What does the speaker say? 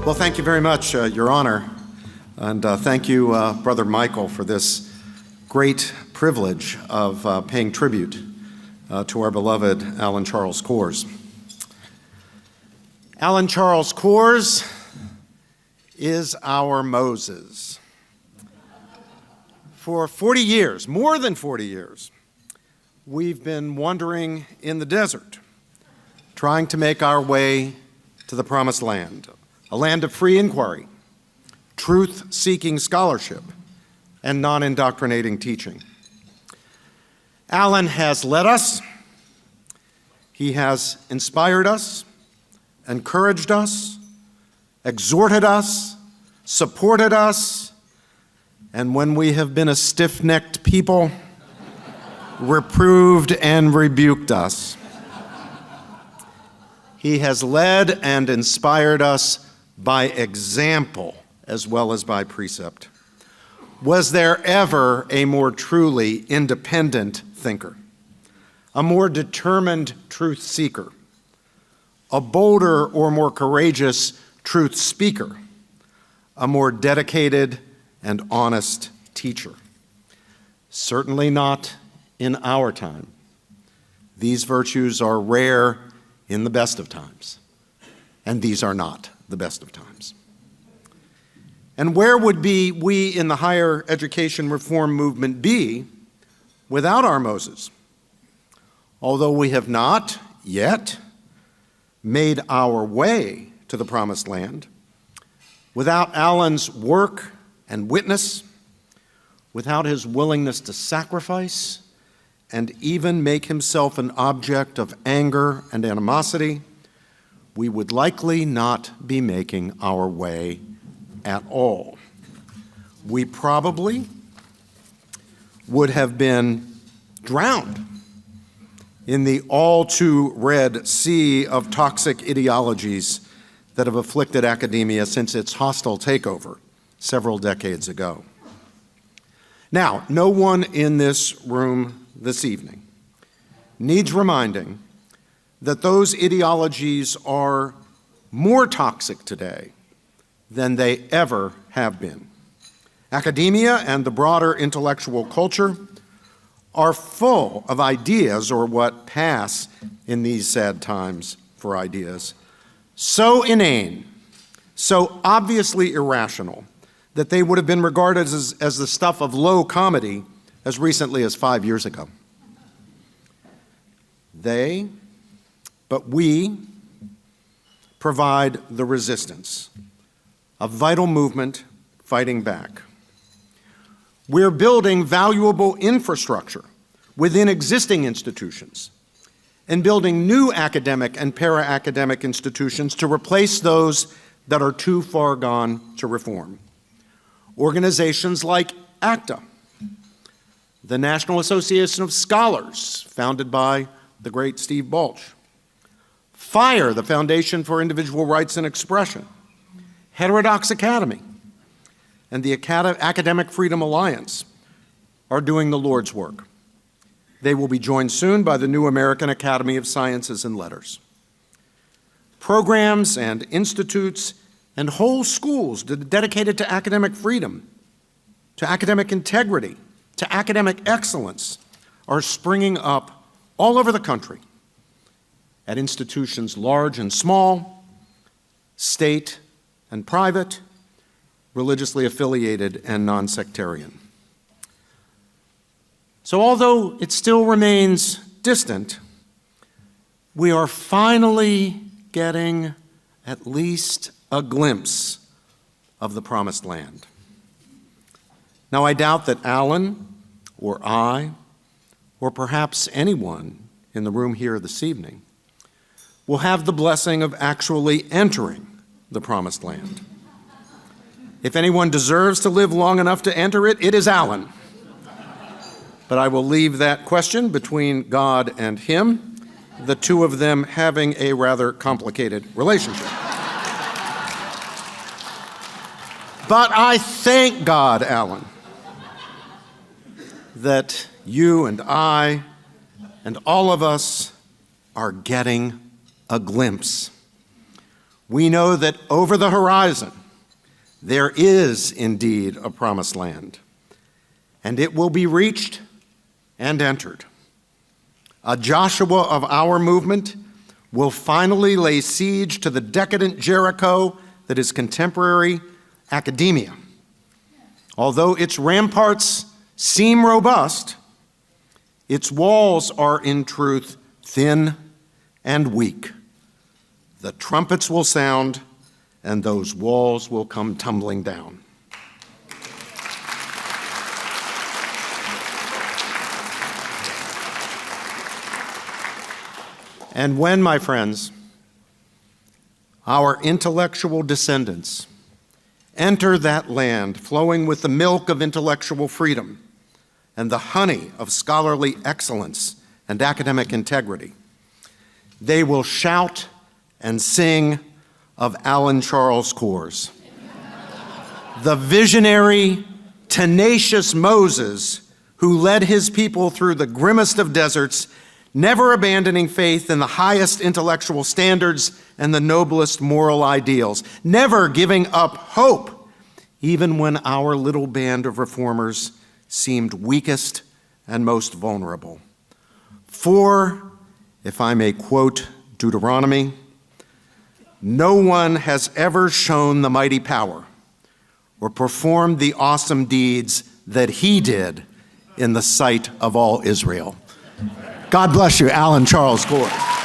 Well, thank you very much, Your Honor, and thank you, Brother Michael, for this great privilege of paying tribute to our beloved Alan Charles Coors. Alan Charles Coors is our Moses. For 40 years, more than 40 years, we've been wandering in the desert, trying to make our way to the promised land, a land of free inquiry, truth-seeking scholarship, and non-indoctrinating teaching. Alan has led us, he has inspired us, encouraged us, exhorted us, supported us, and when we have been a stiff-necked people, reproved and rebuked us. He has led and inspired us by example as well as by precept. Was there ever a more truly independent thinker, a more determined truth seeker, a bolder or more courageous truth speaker, a more dedicated and honest teacher? Certainly not in our time. These virtues are rare in the best of times, and these are not the best of times. And where would we in the higher education reform movement be without our Moses? Although we have not yet made our way to the promised land, without Alan's work and witness, without his willingness to sacrifice and even make himself an object of anger and animosity, we would likely not be making our way at all. We probably would have been drowned in the all-too-red sea of toxic ideologies that have afflicted academia since its hostile takeover several decades ago. Now, no one in this room this evening needs reminding that those ideologies are more toxic today than they ever have been. Academia and the broader intellectual culture are full of ideas, or what pass in these sad times for ideas, so inane, so obviously irrational, that they would have been regarded as the stuff of low comedy as recently as 5 years ago. But we provide the resistance, a vital movement fighting back. We're building valuable infrastructure within existing institutions and building new academic and para-academic institutions to replace those that are too far gone to reform. Organizations like ACTA, the National Association of Scholars, founded by the great Steve Balch, FIRE, the Foundation for Individual Rights and Expression, Heterodox Academy, and the Academic Freedom Alliance are doing the Lord's work. They will be joined soon by the new American Academy of Sciences and Letters. Programs and institutes and whole schools dedicated to academic freedom, to academic integrity, to academic excellence are springing up all over the country at institutions large and small, state and private, religiously affiliated and non-sectarian. So although it still remains distant, we are finally getting at least a glimpse of the promised land. Now, I doubt that Alan or I, or perhaps anyone in the room here this evening, will have the blessing of actually entering the promised land. If anyone deserves to live long enough to enter it, it is Alan. But I will leave that question between God and him, the two of them having a rather complicated relationship. But I thank God, Alan, that you and I and all of us are getting a glimpse. we know that over the horizon, there is indeed a promised land, and it will be reached and entered. A Joshua of our movement will finally lay siege to the decadent Jericho that is contemporary academia. Although its ramparts seem robust, its walls are in truth thin and weak. The trumpets will sound, and those walls will come tumbling down. And when, my friends, our intellectual descendants enter that land flowing with the milk of intellectual freedom and the honey of scholarly excellence and academic integrity, they will shout and sing of Alan Charles Coors, the visionary, tenacious Moses who led his people through the grimmest of deserts, never abandoning faith in the highest intellectual standards and the noblest moral ideals, never giving up hope, even when our little band of reformers seemed weakest and most vulnerable. For, if I may quote Deuteronomy, no one has ever shown the mighty power or performed the awesome deeds that he did in the sight of all Israel. God bless you, Alan Charles Coors.